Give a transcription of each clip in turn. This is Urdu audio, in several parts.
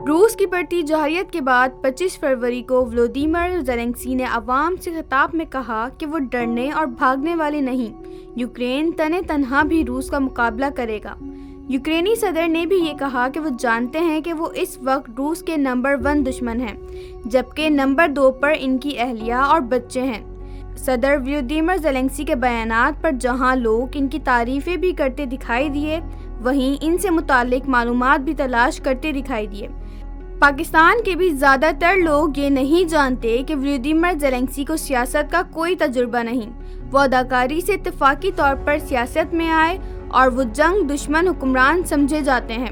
روس کی بڑھتی جارحیت کے بعد 25 فروری کو ولودیمر زیلنسکی نے عوام سے خطاب میں کہا کہ وہ ڈرنے اور بھاگنے والے نہیں، یوکرین تنے تنہا بھی روس کا مقابلہ کرے گا۔ یوکرینی صدر نے بھی یہ کہا کہ وہ جانتے ہیں کہ وہ اس وقت روس کے نمبر 1 دشمن ہیں، جبکہ نمبر 2 پر ان کی اہلیہ اور بچے ہیں۔ صدر ولودیمر زیلنسکی کے بیانات پر جہاں لوگ ان کی تعریفیں بھی کرتے دکھائی دیے، وہیں ان سے متعلق معلومات بھی تلاش کرتے دکھائی دیے۔ پاکستان کے بھی زیادہ تر لوگ یہ نہیں جانتے کہ ولودیمر زیلنسکی کو سیاست کا کوئی تجربہ نہیں۔ وہ اداکاری سے اتفاقی طور پر سیاست میں آئے اور وہ جنگ دشمن حکمران سمجھے جاتے ہیں۔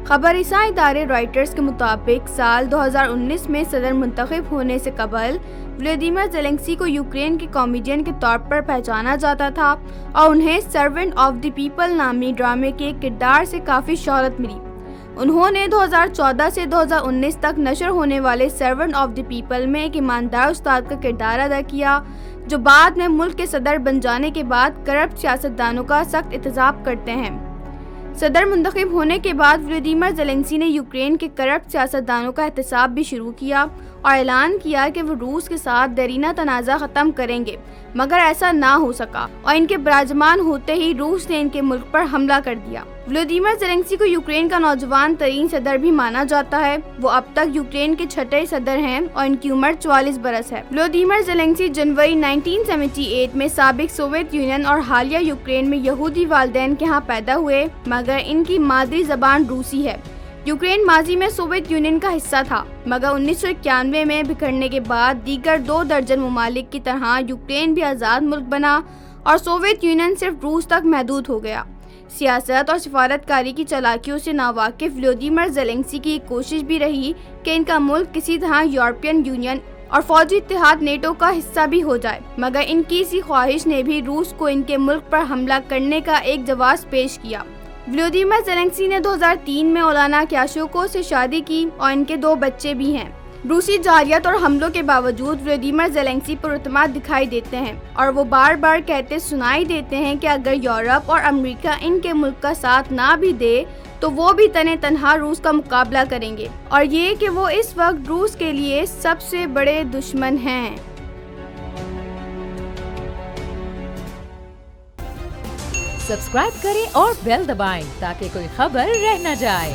خبر رساں ادارے رائٹرز کے مطابق سال 2019 میں صدر منتخب ہونے سے قبل ولودیمر زیلنسکی کو یوکرین کے کامیڈین کے طور پر پہچانا جاتا تھا اور انہیں سرونٹ آف دی پیپل نامی ڈرامے کے کردار سے کافی شہرت ملی۔ انہوں نے 2014 سے 2019 تک نشر ہونے والے سرونٹ آف دی پیپل میں ایک ایماندار استاد کا کردار ادا کیا، جو بعد میں ملک کے صدر بن جانے کے بعد کرپٹ سیاستدانوں کا سخت احتجاج کرتے ہیں۔ صدر منتخب ہونے کے بعد ولودیمر زیلنسکی نے یوکرین کے کرپٹ سیاستدانوں کا احتساب بھی شروع کیا اور اعلان کیا کہ وہ روس کے ساتھ دیرینہ تنازع ختم کریں گے، مگر ایسا نہ ہو سکا اور ان کے براجمان ہوتے ہی روس نے ان کے ملک پر حملہ کر دیا۔ ولودیمر زیلنسکی کو یوکرین کا نوجوان ترین صدر بھی مانا جاتا ہے۔ وہ اب تک یوکرین کے چھٹے صدر ہیں اور ان کی عمر 44 برس ہے۔ ولودیمر زیلنسکی جنوری 1978 میں سابق سوویت یونین اور حالیہ یوکرین میں یہودی والدین کے ہاں پیدا ہوئے، مگر ان کی مادری زبان روسی ہے۔ یوکرین ماضی میں سوویت یونین کا حصہ تھا، مگر 1991 میں بکھرنے کے بعد دیگر 2 درجن ممالک کی طرح یوکرین بھی آزاد ملک بنا اور سوویت یونین صرف روس تک محدود ہو گیا۔ سیاست اور سفارتکاری کی چالاکیوں سے ناواقف ولودیمر زیلنسکی کی کوشش بھی رہی کہ ان کا ملک کسی طرح یورپین یونین اور فوجی اتحاد نیٹو کا حصہ بھی ہو جائے، مگر ان کی اسی خواہش نے بھی روس کو ان کے ملک پر حملہ کرنے کا ایک جواز پیش کیا۔ ولودیمر زیلنسکی نے 2003 میں اولانا کیاشیوکو سے شادی کی اور ان کے 2 بچے بھی ہیں۔ روسی جارحیت اور حملوں کے باوجود ولودیمر زیلنسکی پر اعتماد دکھائی دیتے ہیں اور وہ بار بار کہتے سنائی دیتے ہیں کہ اگر یورپ اور امریکہ ان کے ملک کا ساتھ نہ بھی دے تو وہ بھی تنے تنہا روس کا مقابلہ کریں گے، اور یہ کہ وہ اس وقت روس کے لیے سب سے بڑے دشمن ہیں۔ سبسکرائب کریں اور بیل دبائیں تاکہ کوئی خبر رہ نہ جائے۔